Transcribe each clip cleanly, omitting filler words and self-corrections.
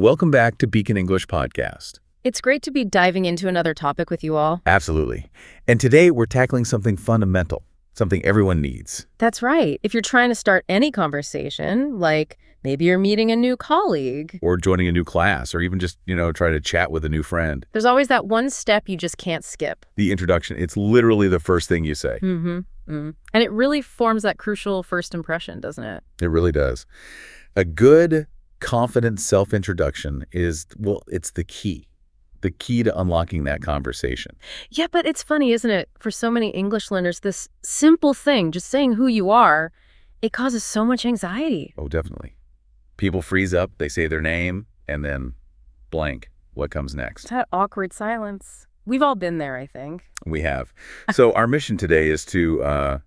welcome back to Beacon English Podcast. It's great to be diving into another topic with you all. Absolutely. And today we're tackling something fundamental, something everyone needs. That's right. If you're trying to start any conversation, like maybe you're meeting a new colleague. Or joining a new class, or even just, try to chat with a new friend. There's always that one step you just can't skip. The introduction, it's literally the first thing you say. And it really forms that crucial first impression, doesn't it? It really does. A good, confident self-introduction is, it's the key to unlocking that conversation. Yeah, but it's funny, isn't it? For so many English learners, this simple thing, just saying who you are, it causes so much anxiety. Oh, definitely. People freeze up, they say their name, and then blank. What comes next? That awkward silence. We've all been there, I think. We have. So our mission today is to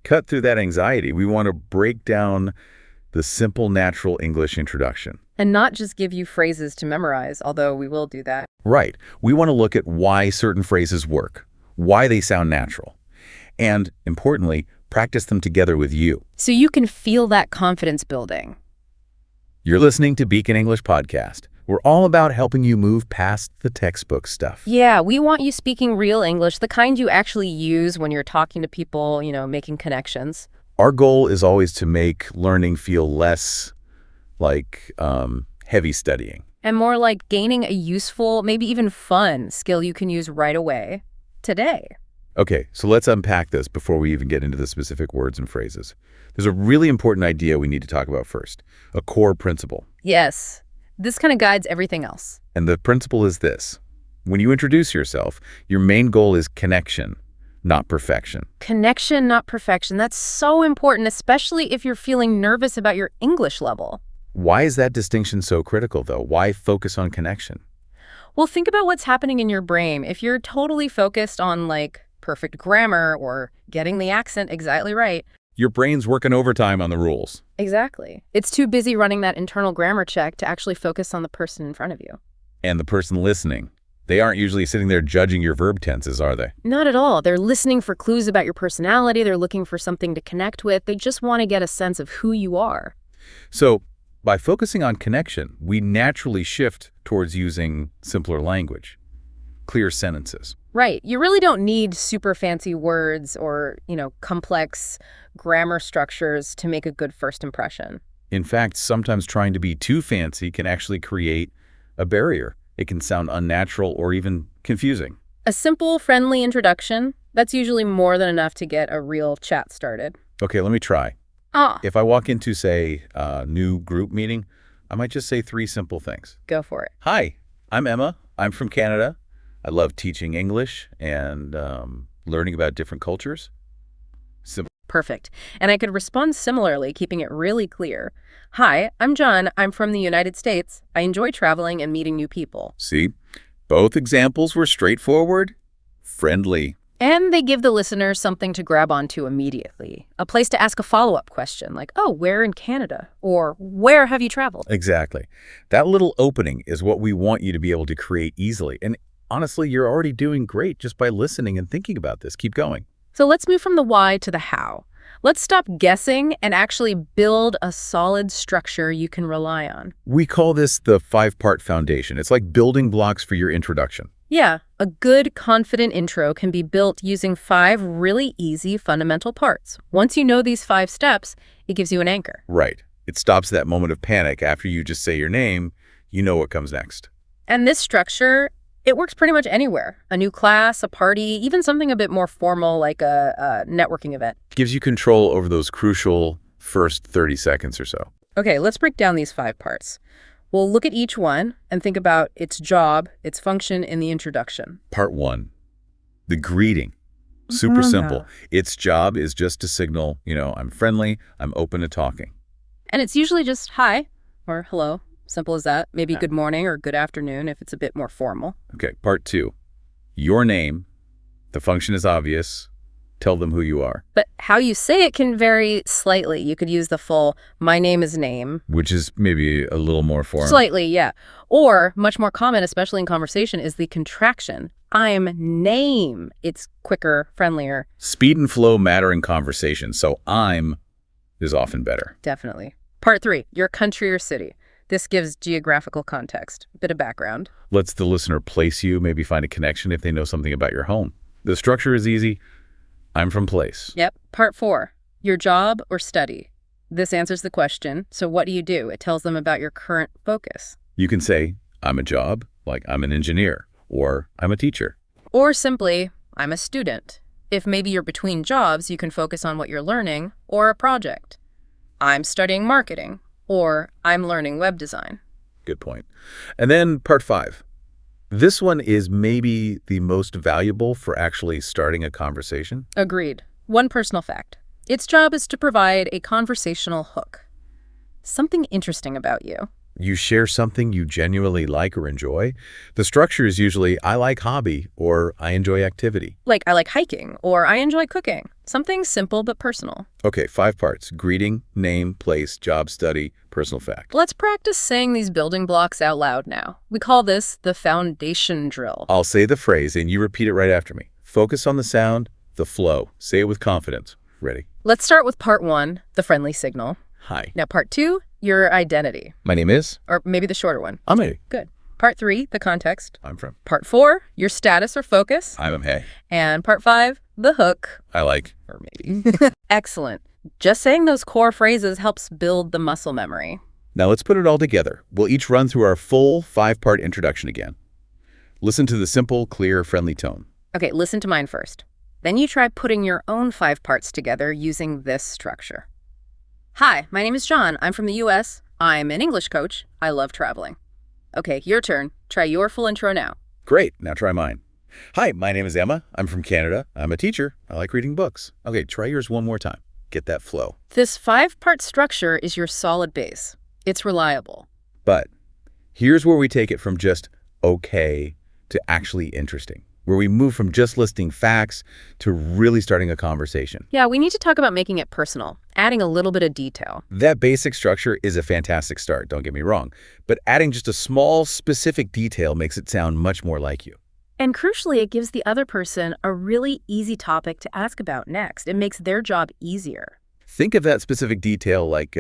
cut through that anxiety. We want to break down the simple, natural English introduction. And not just give you phrases to memorize, although we will do that. Right. We want to look at why certain phrases work, why they sound natural, and, importantly, practice them together with you. So you can feel that confidence building. You're listening to Beacon English Podcast. We're all about helping you move past the textbook stuff. Yeah, we want you speaking real English, the kind you actually use when you're talking to people, making connections. Our goal is always to make learning feel less like heavy studying. And more like gaining a useful, maybe even fun skill you can use right away, today. Okay, so let's unpack this before we even get into the specific words and phrases. There's a really important idea we need to talk about first, a core principle. Yes, this kind of guides everything else. And the principle is this. When you introduce yourself, your main goal is connection, not perfection. Connection, not perfection. That's so important, especially if you're feeling nervous about your English level. Why is that distinction so critical, though? Why focus on connection? Well, think about what's happening in your brain. If you're totally focused on, perfect grammar or getting the accent exactly right. Your brain's working overtime on the rules. Exactly. It's too busy running that internal grammar check to actually focus on the person in front of you. And the person listening. They aren't usually sitting there judging your verb tenses, are they? Not at all. They're listening for clues about your personality. They're looking for something to connect with. They just want to get a sense of who you are. So, by focusing on connection, we naturally shift towards using simpler language, clear sentences. Right. You really don't need super fancy words or, complex grammar structures to make a good first impression. In fact, sometimes trying to be too fancy can actually create a barrier. It can sound unnatural or even confusing. A simple, friendly introduction, that's usually more than enough to get a real chat started. Okay, let me try. If I walk into, say, a new group meeting, I might just say 3 simple things. Go for it. Hi, I'm Emma. I'm from Canada. I love teaching English and learning about different cultures. Simple. Perfect. And I could respond similarly, keeping it really clear. Hi, I'm John. I'm from the United States. I enjoy traveling and meeting new people. See, both examples were straightforward, friendly. And they give the listener something to grab onto immediately. A place to ask a follow-up question like, oh, where in Canada? Or where have you traveled? Exactly. That little opening is what we want you to be able to create easily. And honestly, you're already doing great just by listening and thinking about this. Keep going. So let's move from the why to the how. Let's stop guessing and actually build a solid structure you can rely on. We call this the 5-part foundation. It's like building blocks for your introduction. Yeah, a good, confident intro can be built using 5 really easy fundamental parts. Once you know these 5 steps, it gives you an anchor. Right. It stops that moment of panic. After you just say your name, you know what comes next. And this structure, it works pretty much anywhere. A new class, a party, even something a bit more formal like a networking event. Gives you control over those crucial first 30 seconds or so. Okay, let's break down these 5 parts. We'll look at each one and think about its job, its function in the introduction. Part 1, the greeting. Super simple. Its job is just to signal, I'm friendly, I'm open to talking. And it's usually just hi or hello. Simple as that. Maybe good morning or good afternoon if it's a bit more formal. Okay, part 2, your name. The function is obvious. Tell them who you are. But how you say it can vary slightly. You could use the full, my name is name. Which is maybe a little more formal. Slightly, yeah. Or, much more common, especially in conversation, is the contraction. I'm name. It's quicker, friendlier. Speed and flow matter in conversation, so I'm is often better. Definitely. Part 3, your country or city. This gives geographical context, a bit of background. Lets the listener place you, maybe find a connection if they know something about your home. The structure is easy. I'm from place. Yep. Part 4, your job or study. This answers the question, so what do you do? It tells them about your current focus. You can say, I'm a job, like I'm an engineer, or I'm a teacher. Or simply, I'm a student. If maybe you're between jobs, you can focus on what you're learning or a project. I'm studying marketing, or I'm learning web design. Good point. And then part 5. This one is maybe the most valuable for actually starting a conversation. Agreed. One personal fact. Its job is to provide a conversational hook. Something interesting about you. You share something you genuinely like or enjoy. The structure is usually, I like hobby, or I enjoy activity. Like, I like hiking, or I enjoy cooking. Something simple but personal. Okay, 5 parts. Greeting, name, place, job, study, personal fact. Let's practice saying these building blocks out loud now. We call this the foundation drill. I'll say the phrase, and you repeat it right after me. Focus on the sound, the flow. Say it with confidence. Ready? Let's start with part 1, the friendly signal. Hi. Now, part 2, your identity. My name is? Or maybe the shorter one. I'm A. Good. Part 3, the context. I'm from. Part 4, your status or focus. I'm Hey. And part 5, the hook. I like, or maybe. Excellent. Just saying those core phrases helps build the muscle memory. Now let's put it all together. We'll each run through our full 5-part introduction again. Listen to the simple, clear, friendly tone. Okay, listen to mine first. Then you try putting your own 5 parts together using this structure. Hi, my name is John. I'm from the US. I'm an English coach. I love traveling. Okay, your turn. Try your full intro now. Great. Now try mine. Hi, my name is Emma. I'm from Canada. I'm a teacher. I like reading books. Okay, try yours one more time. Get that flow. This 5-part structure is your solid base. It's reliable. But here's where we take it from just okay to actually interesting, where we move from just listing facts to really starting a conversation. Yeah, we need to talk about making it personal, adding a little bit of detail. That basic structure is a fantastic start, don't get me wrong, but adding just a small, specific detail makes it sound much more like you. And crucially, it gives the other person a really easy topic to ask about next. It makes their job easier. Think of that specific detail like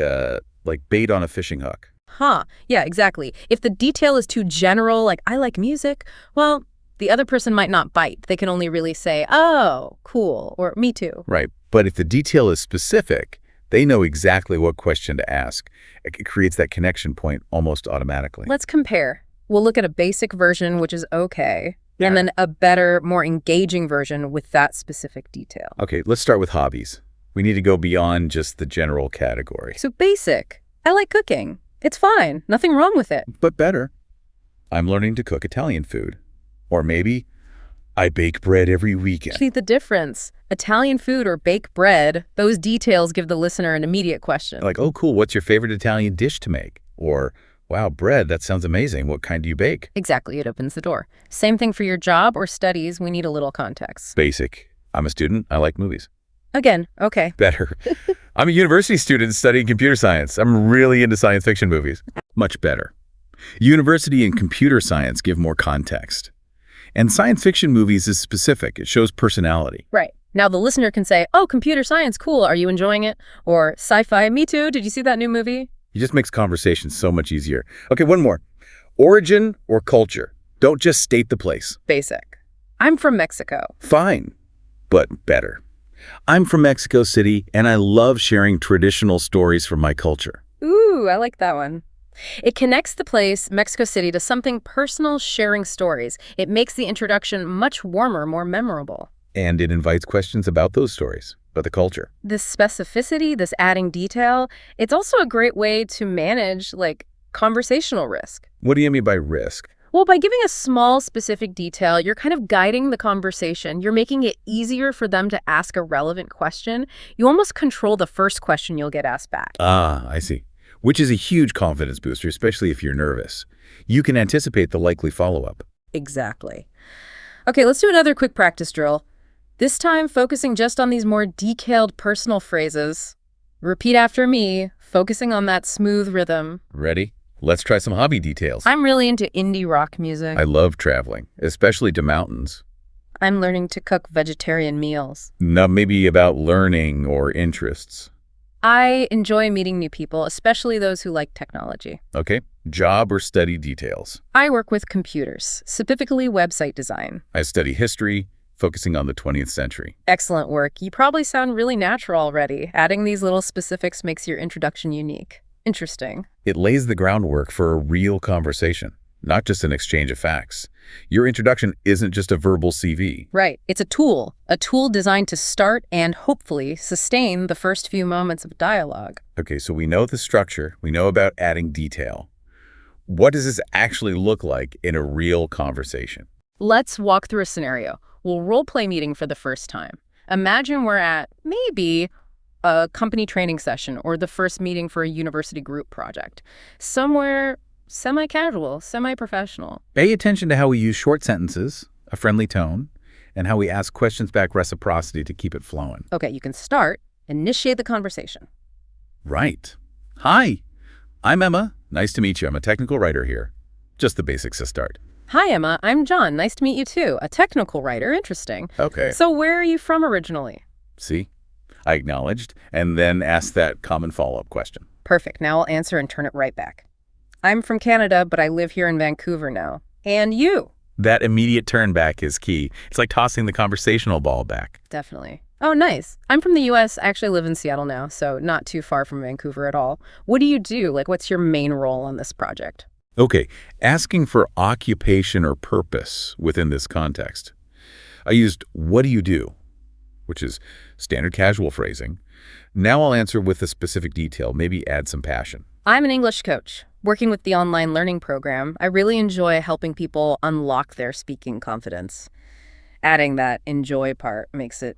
bait on a fishing hook. Huh, yeah, exactly. If the detail is too general, like I like music, well, the other person might not bite. They can only really say, oh, cool, or me too. Right. But if the detail is specific, they know exactly what question to ask. It creates that connection point almost automatically. Let's compare. We'll look at a basic version, which is okay, Yeah. and then a better, more engaging version with that specific detail. Okay, let's start with hobbies. We need to go beyond just the general category. So basic. I like cooking. It's fine. Nothing wrong with it. But better. I'm learning to cook Italian food. Or maybe I bake bread every weekend. See the difference. Italian food or bake bread, those details give the listener an immediate question. Like, oh, cool, what's your favorite Italian dish to make? Or, wow, bread, that sounds amazing. What kind do you bake? Exactly, it opens the door. Same thing for your job or studies, we need a little context. Basic. I'm a student. I like movies. Again, okay. Better. I'm a university student studying computer science. I'm really into science fiction movies. Much better. University and computer science give more context. And science fiction movies is specific. It shows personality. Right. Now the listener can say, oh, computer science, cool, are you enjoying it? Or sci-fi, me too, did you see that new movie? It just makes conversation so much easier. Okay, one more. Origin or culture. Don't just state the place. Basic. I'm from Mexico. Fine, but better. I'm from Mexico City, and I love sharing traditional stories from my culture. Ooh, I like that one. It connects the place, Mexico City, to something personal, sharing stories. It makes the introduction much warmer, more memorable. And it invites questions about those stories, about the culture. This specificity, this adding detail, it's also a great way to manage, conversational risk. What do you mean by risk? Well, by giving a small, specific detail, you're kind of guiding the conversation. You're making it easier for them to ask a relevant question. You almost control the first question you'll get asked back. Ah, I see. Which is a huge confidence booster, especially if you're nervous. You can anticipate the likely follow-up. Exactly. Okay, let's do another quick practice drill. This time, focusing just on these more detailed personal phrases. Repeat after me, focusing on that smooth rhythm. Ready? Let's try some hobby details. I'm really into indie rock music. I love traveling, especially to mountains. I'm learning to cook vegetarian meals. Now, maybe about learning or interests. I enjoy meeting new people, especially those who like technology. Okay. Job or study details. I work with computers, specifically website design. I study history, focusing on the 20th century. Excellent work. You probably sound really natural already. Adding these little specifics makes your introduction unique. Interesting. It lays the groundwork for a real conversation, not just an exchange of facts. Your introduction isn't just a verbal CV. Right. It's a tool designed to start and hopefully sustain the first few moments of dialogue. Okay, so we know the structure. We know about adding detail. What does this actually look like in a real conversation? Let's walk through a scenario. We'll role-play meeting for the first time. Imagine we're at maybe a company training session or the first meeting for a university group project. Somewhere semi-casual, semi-professional. Pay attention to how we use short sentences, a friendly tone, and how we ask questions back reciprocity to keep it flowing. Okay, you can initiate the conversation. Right. Hi, I'm Emma. Nice to meet you. I'm a technical writer here. Just the basics to start. Hi, Emma. I'm John. Nice to meet you, too. A technical writer. Interesting. Okay. So where are you from originally? See? I acknowledged and then asked that common follow-up question. Perfect. Now I'll answer and turn it right back. I'm from Canada, but I live here in Vancouver now. And you? That immediate turn back is key. It's like tossing the conversational ball back. Definitely. Oh, nice. I'm from the U.S. I actually live in Seattle now, so not too far from Vancouver at all. What do you do? Like, what's your main role on this project? Okay, asking for occupation or purpose within this context. I used "what do you do?" which is standard casual phrasing. Now I'll answer with a specific detail, maybe add some passion. I'm an English coach. Working with the online learning program, I really enjoy helping people unlock their speaking confidence. Adding that enjoy part makes it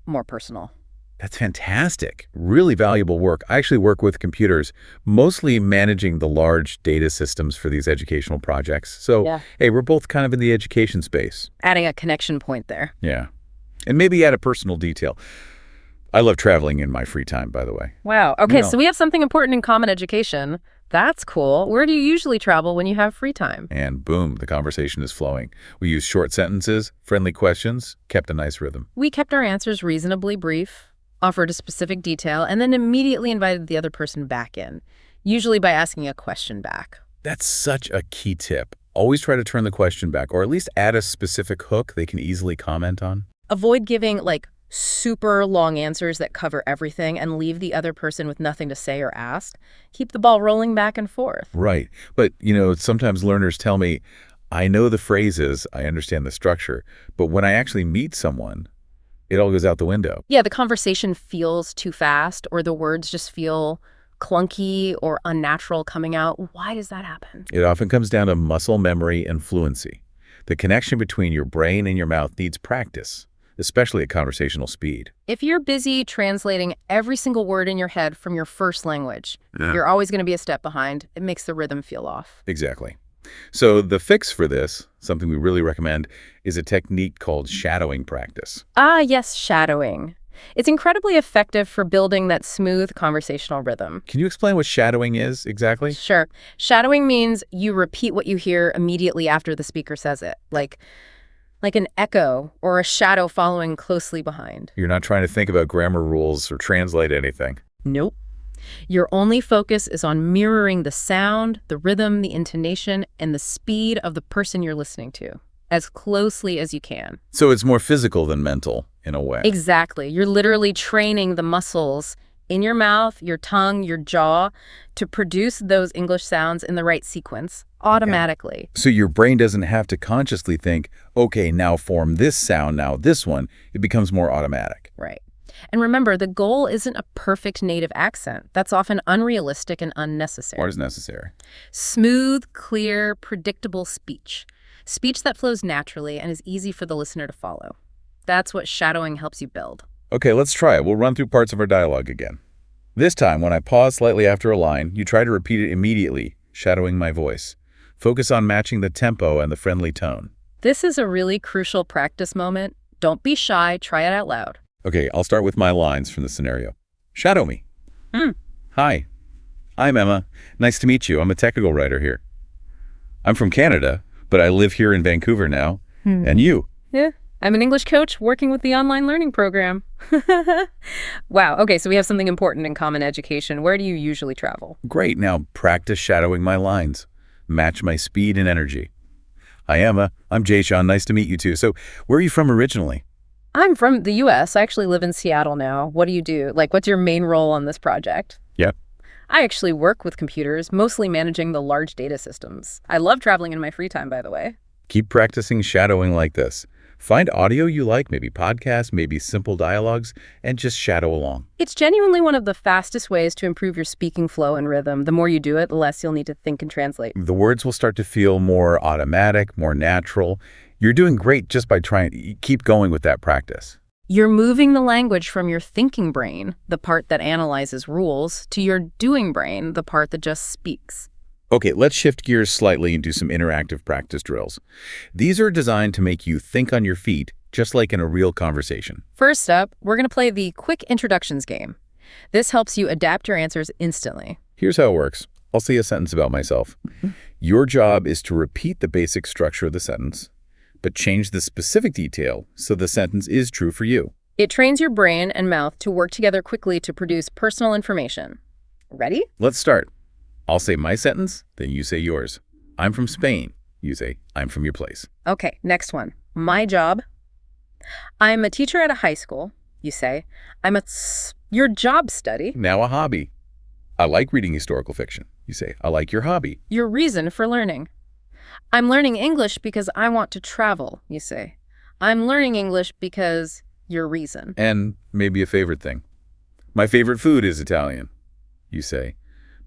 more personal. That's fantastic. Really valuable work. I actually work with computers, mostly managing the large data systems for these educational projects. So, Hey, we're both kind of in the education space. Adding a connection point there. Yeah. And maybe add a personal detail. I love traveling in my free time, by the way. Wow. Okay, so we have something important in common: education. That's cool. Where do you usually travel when you have free time? And boom, the conversation is flowing. We use short sentences, friendly questions, kept a nice rhythm. We kept our answers reasonably brief, offered a specific detail, and then immediately invited the other person back in, usually by asking a question back. That's such a key tip. Always try to turn the question back, or at least add a specific hook they can easily comment on. Avoid giving, super long answers that cover everything and leave the other person with nothing to say or ask. Keep the ball rolling back and forth. Right. But, sometimes learners tell me, I know the phrases, I understand the structure, but when I actually meet someone, it all goes out the window. Yeah, the conversation feels too fast, or the words just feel clunky or unnatural coming out. Why does that happen? It often comes down to muscle memory and fluency. The connection between your brain and your mouth needs practice, especially at conversational speed. If you're busy translating every single word in your head from your first language, you're always going to be a step behind. It makes the rhythm feel off. Exactly. So the fix for this, something we really recommend, is a technique called shadowing practice. Ah, yes, shadowing. It's incredibly effective for building that smooth conversational rhythm. Can you explain what shadowing is exactly? Sure. Shadowing means you repeat what you hear immediately after the speaker says it, like an echo or a shadow following closely behind. You're not trying to think about grammar rules or translate anything. Nope. Your only focus is on mirroring the sound, the rhythm, the intonation, and the speed of the person you're listening to, as closely as you can. So it's more physical than mental, in a way. Exactly. You're literally training the muscles in your mouth, your tongue, your jaw to produce those English sounds in the right sequence automatically. Okay. So your brain doesn't have to consciously think, okay, now form this sound, now this one. It becomes more automatic. Right. And remember, the goal isn't a perfect native accent. That's often unrealistic and unnecessary. What is necessary? Smooth, clear, predictable speech. Speech that flows naturally and is easy for the listener to follow. That's what shadowing helps you build. Okay, let's try it. We'll run through parts of our dialogue again. This time, when I pause slightly after a line, you try to repeat it immediately, shadowing my voice. Focus on matching the tempo and the friendly tone. This is a really crucial practice moment. Don't be shy. Try it out loud. Okay, I'll start with my lines from the scenario. Shadow me. Hi, I'm Emma. Nice to meet you. I'm a technical writer here. I'm from Canada, but I live here in Vancouver now. And you? Yeah. I'm an English coach working with the online learning program. Wow. Okay, so we have something important in common education. Where do you usually travel? Great, now practice shadowing my lines. Match my speed and energy. Hi, Emma. I'm Jay Sean. Nice to meet you too. So, where are you from originally? I'm from the US. I actually live in Seattle now. What do you do? Like, what's your main role on this project? Yep. I actually work with computers, mostly managing the large data systems. I love traveling in my free time, by the way. Keep practicing shadowing like this. Find audio you like, maybe podcasts, maybe simple dialogues, and just shadow along. It's genuinely one of the fastest ways to improve your speaking flow and rhythm. The more you do it, the less you'll need to think and translate. The words will start to feel more automatic, more natural. You're doing great just by trying. Keep going with that practice. You're moving the language from your thinking brain, the part that analyzes rules, to your doing brain, the part that just speaks. Okay, let's shift gears slightly and do some interactive practice drills. These are designed to make you think on your feet, just like in a real conversation. First up, we're going to play the quick introductions game. This helps you adapt your answers instantly. Here's how it works. I'll say a sentence about myself. Your job is to repeat the basic structure of the sentence, but change the specific detail so the sentence is true for you. It trains your brain and mouth to work together quickly to produce personal information. Ready? Let's start. I'll say my sentence, then you say yours. I'm from Spain. You say, I'm from your place. Okay, next one. My job. I'm a teacher at a high school. You say, your job study. Now a hobby. I like reading historical fiction. You say, I like your hobby. Your reason for learning. I'm learning English because I want to travel. You say, I'm learning English because your reason. And maybe a favorite thing. My favorite food is Italian. You say,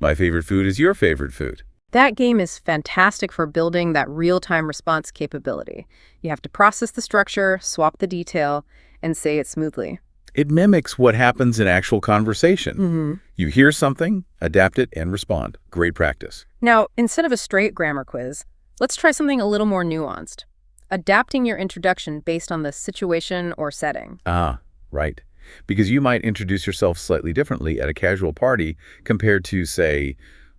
my favorite food is your favorite food. That game is fantastic for building that real-time response capability. You have to process the structure, swap the detail, and say it smoothly. It mimics what happens in actual conversation. You hear something, adapt it, and respond. Great practice. Now, instead of a straight grammar quiz, let's try something a little more nuanced. Adapting your introduction based on the situation or setting. Ah, right. Because you might introduce yourself slightly differently at a casual party compared to, say,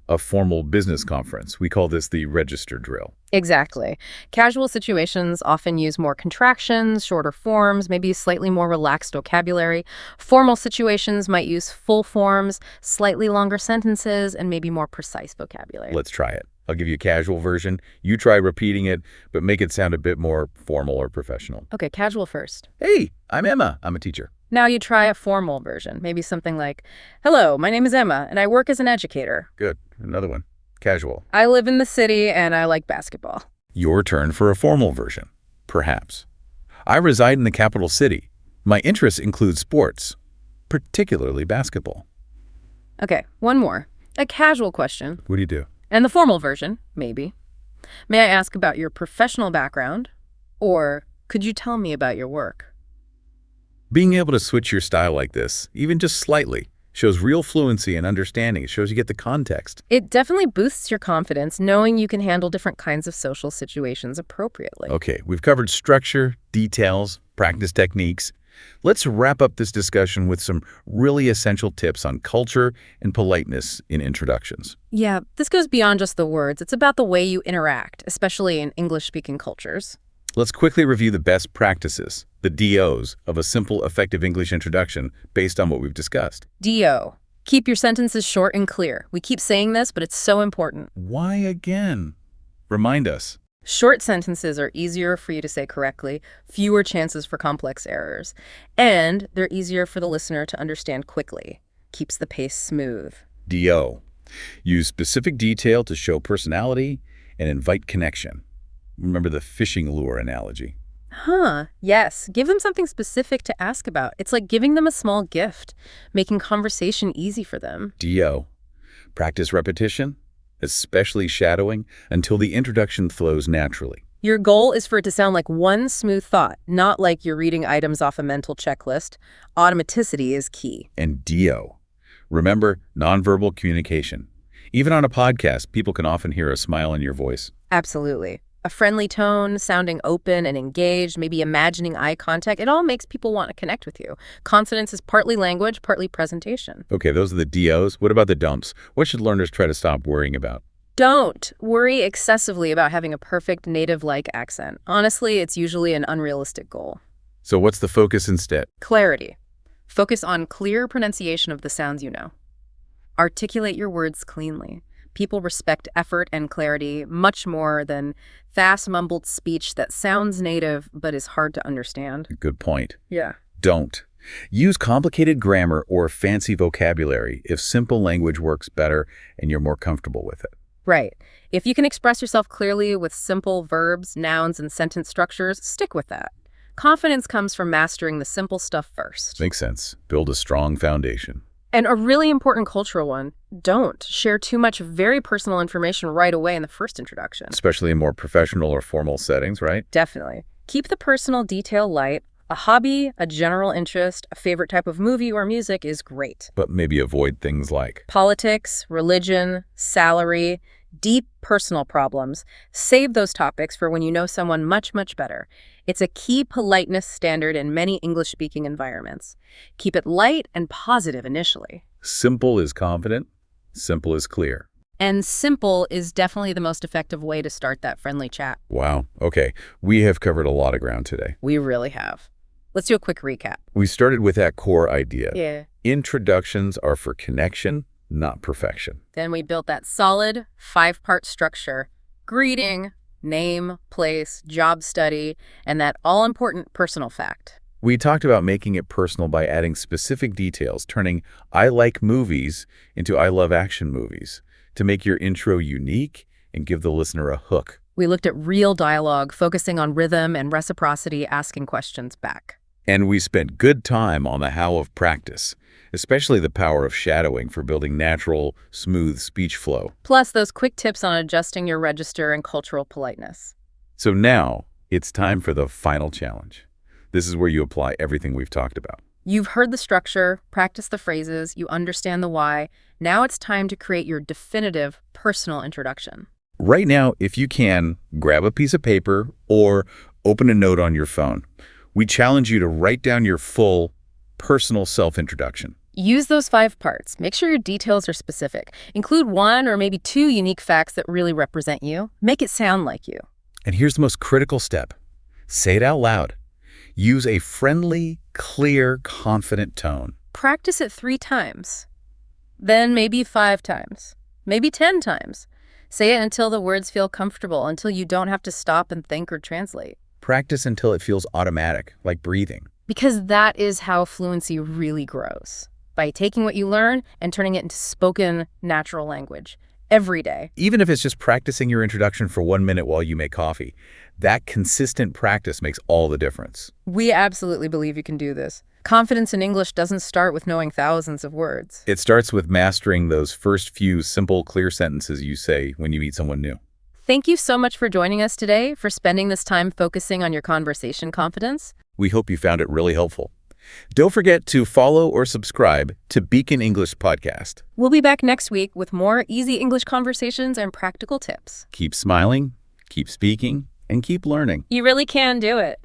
a formal business conference. We call this the register drill. Exactly. Casual situations often use more contractions, shorter forms, maybe slightly more relaxed vocabulary. Formal situations might use full forms, slightly longer sentences, and maybe more precise vocabulary. Let's try it. I'll give you a casual version. You try repeating it, but make it sound a bit more formal or professional. Okay, casual first. Hey, I'm Emma. I'm a teacher. Now you try a formal version, maybe something like, hello, my name is Emma, and I work as an educator. Good. Another one. Casual. I live in the city, and I like basketball. Your turn for a formal version. Perhaps. I reside in the capital city. My interests include sports, particularly basketball. Okay, one more. A casual question. What do you do? And the formal version, maybe. May I ask about your professional background? Or could you tell me about your work? Being able to switch your style like this, even just slightly, shows real fluency and understanding. It shows you get the context. It definitely boosts your confidence knowing you can handle different kinds of social situations appropriately. Okay, we've covered structure, details, practice techniques. Let's wrap up this discussion with some really essential tips on culture and politeness in introductions. Yeah, this goes beyond just the words. It's about the way you interact, especially in English-speaking cultures. Let's quickly review the best practices, the DOs, of a simple, effective English introduction based on what we've discussed. DO. Keep your sentences short and clear. We keep saying this, but it's so important. Why again? Remind us. Short sentences are easier for you to say correctly, fewer chances for complex errors, and they're easier for the listener to understand quickly. Keeps the pace smooth. DO. Use specific detail to show personality and invite connection. Remember the fishing lure analogy. Yes. Give them something specific to ask about. It's like giving them a small gift, making conversation easy for them. DO. Practice repetition, especially shadowing, until the introduction flows naturally. Your goal is for it to sound like one smooth thought, not like you're reading items off a mental checklist. Automaticity is key. And DO. Remember nonverbal communication. Even on a podcast, people can often hear a smile in your voice. Absolutely. A friendly tone, sounding open and engaged, maybe imagining eye contact, it all makes people want to connect with you. Confidence is partly language, partly presentation. Okay, those are the DOs. What about the dumps? What should learners try to stop worrying about? Don't worry excessively about having a perfect native-like accent. Honestly, it's usually an unrealistic goal. So what's the focus instead? Clarity. Focus on clear pronunciation of the sounds you know. Articulate your words cleanly. People respect effort and clarity much more than fast mumbled speech that sounds native but is hard to understand. Good point. Yeah. Don't. Use complicated grammar or fancy vocabulary if simple language works better and you're more comfortable with it. Right. If you can express yourself clearly with simple verbs, nouns, and sentence structures, stick with that. Confidence comes from mastering the simple stuff first. Makes sense. Build a strong foundation. And a really important cultural one, don't share too much very personal information right away in the first introduction. Especially in more professional or formal settings, right? Definitely. Keep the personal detail light. A hobby, a general interest, a favorite type of movie or music is great. But maybe avoid things like Politics, religion, salary, deep personal problems. Save those topics for when you know someone much, much better. It's a key politeness standard in many English-speaking environments. Keep it light and positive initially. simple is confident, simple is clear. And simple is definitely the most effective way to start that friendly chat. Wow. Okay. We have covered a lot of ground today. We really have. Let's do a quick recap. We started with that core idea. Yeah. Introductions are for connection, not perfection. Then we built that solid 5-part structure: greeting, name, place, job study, and that all-important personal fact. We talked about making it personal by adding specific details, turning I like movies into I love action movies to make your intro unique and give the listener a hook. We looked at real dialogue, focusing on rhythm and reciprocity, asking questions back. And we spent good time on the how of practice, especially the power of shadowing for building natural, smooth speech flow. Plus those quick tips on adjusting your register and cultural politeness. So now it's time for the final challenge. This is where you apply everything we've talked about. You've heard the structure, practiced the phrases, you understand the why. Now it's time to create your definitive personal introduction. Right now, if you can, grab a piece of paper or open a note on your phone. We challenge you to write down your full personal self-introduction. Use those 5 parts. Make sure your details are specific. Include 1 or maybe 2 unique facts that really represent you. Make it sound like you. And here's the most critical step. Say it out loud. Use a friendly, clear, confident tone. Practice it 3 times. Then maybe 5 times. Maybe 10 times. Say it until the words feel comfortable, until you don't have to stop and think or translate. Practice until it feels automatic, like breathing. Because that is how fluency really grows. By taking what you learn and turning it into spoken, natural language every day. Even if it's just practicing your introduction for 1 minute while you make coffee, that consistent practice makes all the difference. We absolutely believe you can do this. Confidence in English doesn't start with knowing thousands of words. It starts with mastering those first few simple, clear sentences you say when you meet someone new. Thank you so much for joining us today, for spending this time focusing on your conversation confidence. We hope you found it really helpful. Don't forget to follow or subscribe to Beacon English Podcast. We'll be back next week with more easy English conversations and practical tips. Keep smiling, keep speaking, and keep learning. You really can do it.